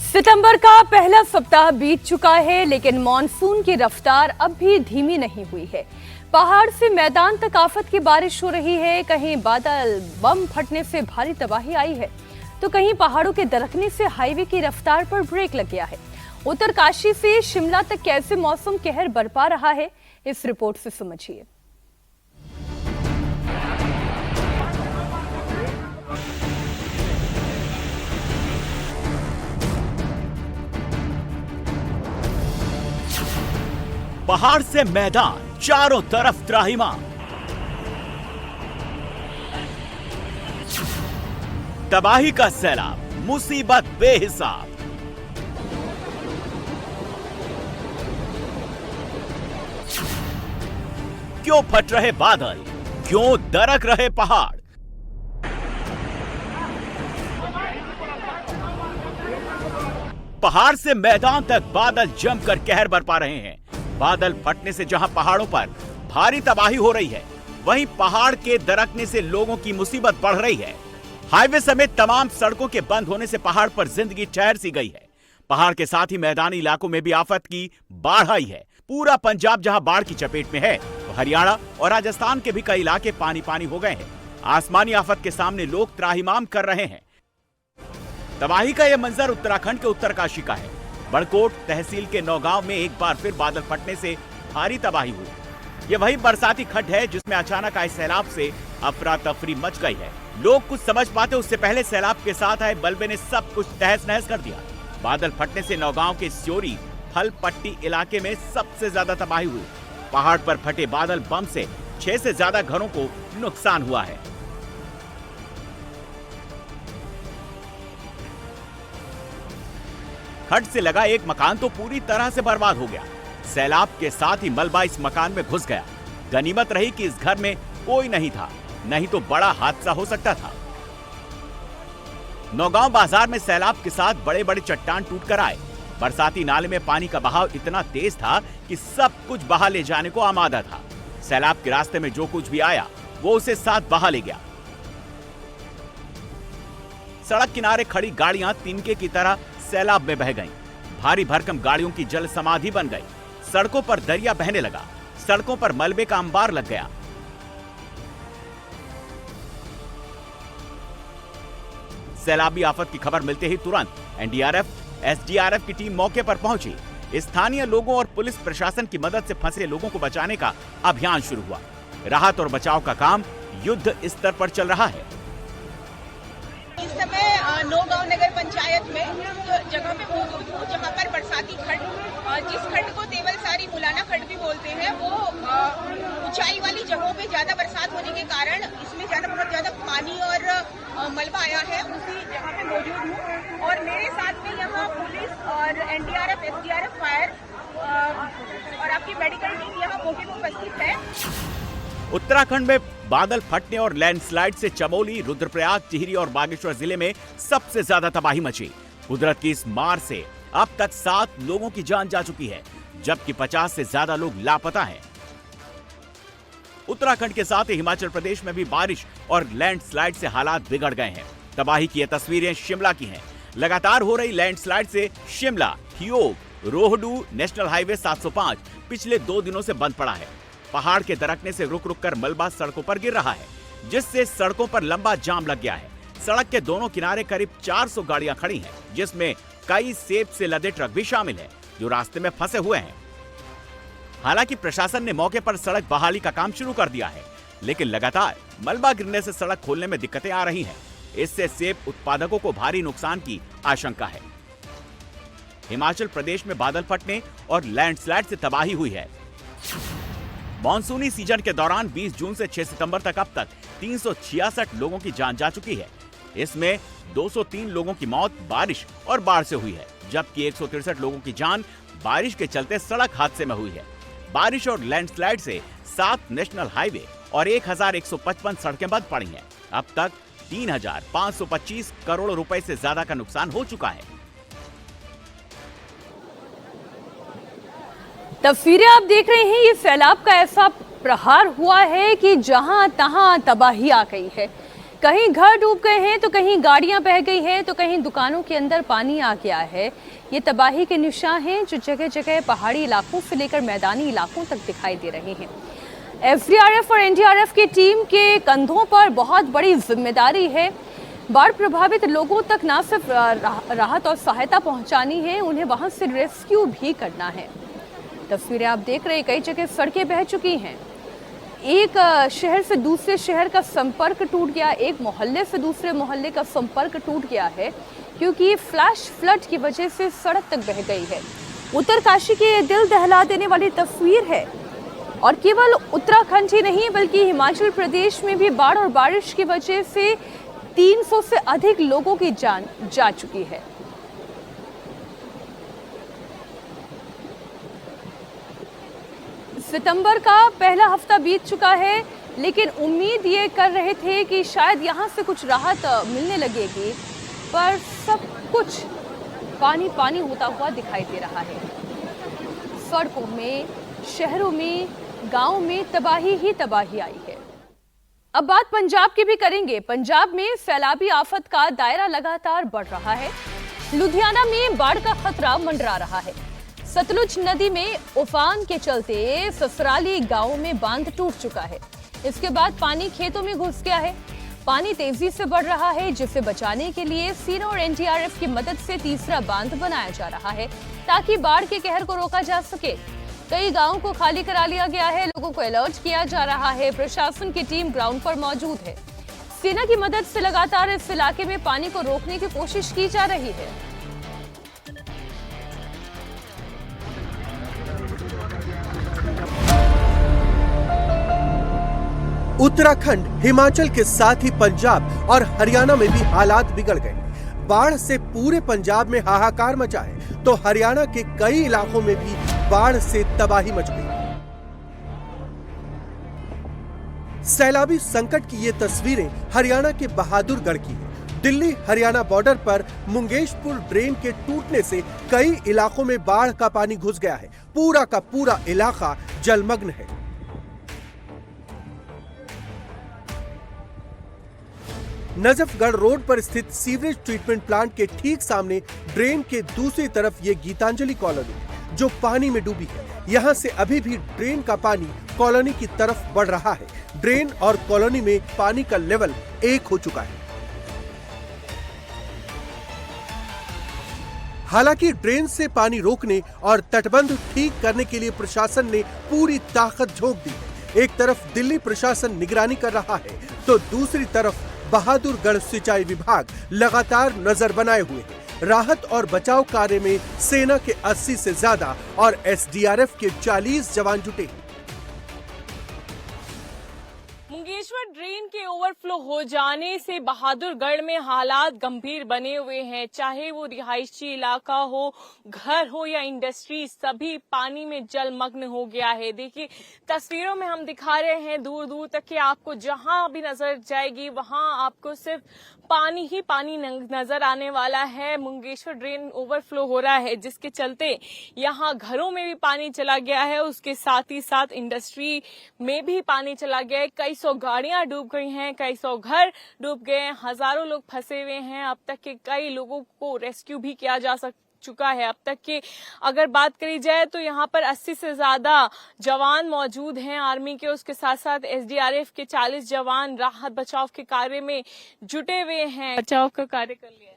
सितंबर का पहला सप्ताह बीत चुका है, लेकिन मॉनसून की रफ्तार अब भी धीमी नहीं हुई है। पहाड़ से मैदान तक आफत की बारिश हो रही है। कहीं बादल बम फटने से भारी तबाही आई है, तो कहीं पहाड़ों के दरकने से हाईवे की रफ्तार पर ब्रेक लग गया है। उत्तरकाशी से शिमला तक कैसे मौसम कहर बरपा रहा है, इस रिपोर्ट से समझिए। पहाड़ से मैदान, चारों तरफ त्राहिमाम। तबाही का सैलाब, मुसीबत बेहिसाब। क्यों फट रहे बादल, क्यों दरक रहे पहाड़। पहाड़ से मैदान तक बादल जमकर कहर बरपा रहे हैं। बादल फटने से जहां पहाड़ों पर भारी तबाही हो रही है, वहीं पहाड़ के दरकने से लोगों की मुसीबत बढ़ रही है। हाईवे समेत तमाम सड़कों के बंद होने से पहाड़ पर जिंदगी ठहर सी गई है। पहाड़ के साथ ही मैदानी इलाकों में भी आफत की बाढ़ आई है। पूरा पंजाब जहां बाढ़ की चपेट में है, तो हरियाणा और राजस्थान के भी कई इलाके पानी पानी हो गए हैं। आसमानी आफत के सामने लोग त्राहिमाम कर रहे हैं। तबाही का यह मंजर उत्तराखंड के उत्तरकाशी का है। बड़कोट तहसील के नौगांव में एक बार फिर बादल फटने से भारी तबाही हुई। यह वही बरसाती खड्ड है जिसमें अचानक आए सैलाब से अफरा तफरी मच गई है। लोग कुछ समझ पाते उससे पहले सैलाब के साथ आए मलबे ने सब कुछ तहस नहस कर दिया। बादल फटने से नौगांव के स्योरी फल पट्टी इलाके में सबसे ज्यादा तबाही हुई। पहाड़ पर फटे बादल बम से 6 से ज्यादा घरों को नुकसान हुआ है। खड्ड से लगा एक मकान तो पूरी तरह से बर्बाद हो गया। सैलाब के साथ ही मलबा इस मकान में घुस गया। गनीमत रही कि इस घर में कोई नहीं था, नहीं तो बड़ा हादसा हो सकता था। नौगांव बाजार में सैलाब के साथ बड़े बड़े चट्टान टूटकर आए। बरसाती नाले में पानी का बहाव इतना तेज था कि सब कुछ बहा ले जाने को आमादा था। सैलाब के रास्ते में जो कुछ भी आया वो उसे साथ बहा ले गया। सड़क किनारे खड़ी गाड़ियां तिनके की तरह सैलाब में बह गईं। भारी भरकम गाड़ियों की जल समाधि बन गई। सड़कों पर दरिया बहने लगा। सड़कों पर मलबे का अंबार लग गया। सैलाबी आफत की खबर मिलते ही तुरंत एनडीआरएफ, एसडीआरएफ की टीम मौके पर पहुंची। स्थानीय लोगों और पुलिस प्रशासन की मदद से फंसे लोगों को बचाने का अभियान शुरू हुआ। राहत और बचाव का काम युद्ध स्तर पर चल रहा है। इस समय नौगांव नगर पंचायत में जगह पे मौजूद हूँ, जहाँ पर बरसाती खड्ड, जिस खड्ड को तेवलसारी मुलाना खड्ड भी बोलते हैं, वो ऊंचाई वाली जगहों पे ज्यादा बरसात होने के कारण इसमें बहुत ज्यादा पानी और मलबा आया है। उसी जगह पे मौजूद हूँ और मेरे साथ में यहाँ पुलिस और एनडीआरएफ, एसडीआरएफ, फायर और आपकी मेडिकल टीम यहाँ मौके पर उपस्थित है। उत्तराखंड में बादल फटने और लैंडस्लाइड से चमोली, रुद्रप्रयाग, टिहरी और बागेश्वर जिले में सबसे ज्यादा तबाही मची। कुदरत की इस मार से अब तक 7 लोगों की जान जा चुकी है, जबकि 50 से ज्यादा लोग लापता हैं। उत्तराखंड के साथ ही हिमाचल प्रदेश में भी बारिश और लैंडस्लाइड से हालात बिगड़ गए हैं। तबाही की ये तस्वीरें शिमला की हैं। लगातार हो रही लैंडस्लाइड से शिमला, ठियोग, रोहडू नेशनल हाईवे 705 पिछले 2 दिनों से बंद पड़ा है। पहाड़ के दरकने से रुक रुक कर मलबा सड़कों पर गिर रहा है, जिससे सड़कों पर लंबा जाम लग गया है। सड़क के दोनों किनारे करीब 400 गाड़ियां खड़ी हैं, जिसमें कई सेब से लदे ट्रक भी शामिल हैं, जो रास्ते में फंसे हुए हैं। हालांकि प्रशासन ने मौके पर सड़क बहाली का काम शुरू कर दिया है, लेकिन लगातार मलबा गिरने से सड़क खोलने में दिक्कतें आ रही हैं। इससे सेब उत्पादकों को भारी नुकसान की आशंका है। हिमाचल प्रदेश में बादल फटने और लैंडस्लाइड से तबाही हुई है। मॉनसूनी सीजन के दौरान 20 जून से 6 सितंबर तक अब तक 366 लोगों की जान जा चुकी है। इसमें 203 लोगों की मौत बारिश और बाढ़ से हुई है, जबकि 163 लोगों की जान बारिश के चलते सड़क हादसे में हुई है। बारिश और लैंडस्लाइड से 7 नेशनल हाईवे और 1155 सड़कें बंद पड़ी हैं। अब तक 3525 करोड़ रुपए से ज्यादा का नुकसान हो चुका है। तस्वीरें आप देख रहे हैं, ये सैलाब का ऐसा प्रहार हुआ है कि जहां तहां तबाही आ गई है। कहीं घर डूब गए हैं तो कहीं गाड़ियां बह गई है तो कहीं दुकानों के अंदर पानी आ गया है। ये तबाही के निशान हैं जो जगह जगह पहाड़ी इलाकों से लेकर मैदानी इलाकों तक दिखाई दे रहे हैं। एसडीआरएफ और एनडीआरएफ की टीम के कंधों पर बहुत बड़ी जिम्मेदारी है। बाढ़ प्रभावित लोगों तक न सिर्फ राहत और सहायता पहुंचानी है, उन्हें वहां से रेस्क्यू भी करना है। तस्वीरें आप देख रहे हैं, कई जगह सड़कें बह चुकी हैं। एक शहर से दूसरे शहर का संपर्क टूट गया, एक मोहल्ले से दूसरे मोहल्ले का संपर्क टूट गया है क्योंकि फ्लैश फ्लड की वजह से सड़क तक बह गई है। उत्तरकाशी की ये दिल दहला देने वाली तस्वीर है और केवल उत्तराखंड ही नहीं बल्कि हिमाचल प्रदेश में भी बाढ़ और बारिश की वजह से 300 से अधिक लोगों की जान जा चुकी है। सितंबर का पहला हफ्ता बीत चुका है, लेकिन उम्मीद ये कर रहे थे कि शायद यहाँ से कुछ राहत मिलने लगेगी, पर सब कुछ पानी पानी होता हुआ दिखाई दे रहा है। सड़कों में, शहरों में, गांव में तबाही ही तबाही आई है। अब बात पंजाब की भी करेंगे। पंजाब में सैलाबी आफत का दायरा लगातार बढ़ रहा है। लुधियाना में बाढ़ का खतरा मंडरा रहा है। सतलुज नदी में उफान के चलते ससराली गांव में बांध टूट चुका है। इसके बाद पानी खेतों में घुस गया है। पानी तेजी से बढ़ रहा है, जिसे बचाने के लिए सेना और एनडीआरएफ की मदद से तीसरा बांध बनाया जा रहा है ताकि बाढ़ के कहर को रोका जा सके। कई गांवों को खाली करा लिया गया है, लोगों को अलर्ट किया जा रहा है। प्रशासन की टीम ग्राउंड पर मौजूद है। सेना की मदद से लगातार इस इलाके में पानी को रोकने की कोशिश की जा रही है। उत्तराखंड, हिमाचल के साथ ही पंजाब और हरियाणा में भी हालात बिगड़ गए। बाढ़ से पूरे पंजाब में हाहाकार मचा है तो हरियाणा के कई इलाकों में भी बाढ़ से तबाही मच गई। सैलाबी संकट की ये तस्वीरें हरियाणा के बहादुरगढ़ की है। दिल्ली हरियाणा बॉर्डर पर मुंगेशपुर ड्रेन के टूटने से कई इलाकों में बाढ़ का पानी घुस गया है। पूरा का पूरा इलाका जलमग्न है। नजफगढ़ रोड पर स्थित सीवरेज ट्रीटमेंट प्लांट के ठीक सामने ड्रेन के दूसरी तरफ ये गीतांजलि कॉलोनी जो पानी में डूबी है। यहाँ से अभी भी ड्रेन का पानी कॉलोनी की तरफ बढ़ रहा है। ड्रेन और कॉलोनी में पानी का लेवल एक हो चुका है। हालांकि ड्रेन से पानी रोकने और तटबंध ठीक करने के लिए प्रशासन ने पूरी ताकत झोंक दी है। एक तरफ दिल्ली प्रशासन निगरानी कर रहा है तो दूसरी तरफ बहादुरगढ़ सिंचाई विभाग लगातार नजर बनाए हुए है। राहत और बचाव कार्य में सेना के 80 से ज्यादा और एसडीआरएफ के 40 जवान जुटे हैं। मुंगेश्वर ड्रेन के ओवरफ्लो हो जाने से बहादुरगढ़ में हालात गंभीर बने हुए हैं। चाहे वो रिहायशी इलाका हो, घर हो या इंडस्ट्री, सभी पानी में जलमग्न हो गया है। देखिए तस्वीरों में हम दिखा रहे हैं दूर दूर तक कि आपको जहां भी नजर जाएगी वहां आपको सिर्फ पानी ही पानी नजर आने वाला है। मुंगेश्वर ड्रेन ओवरफ्लो हो रहा है जिसके चलते यहाँ घरों में भी पानी चला गया है, उसके साथ ही साथ इंडस्ट्री में भी पानी चला गया है। कई सौ गाड़ियां डूब गई हैं, कई सौ घर डूब गए हैं, हजारों लोग फंसे हुए हैं। अब तक के कई लोगों को रेस्क्यू भी किया जा चुका है। अब तक के अगर बात करी जाए तो यहाँ पर 80 से ज्यादा जवान मौजूद हैं आर्मी के, उसके साथ साथ एसडीआरएफ के 40 जवान राहत बचाव के कार्य में जुटे हुए हैं। बचाव का कार्य कर लिया है।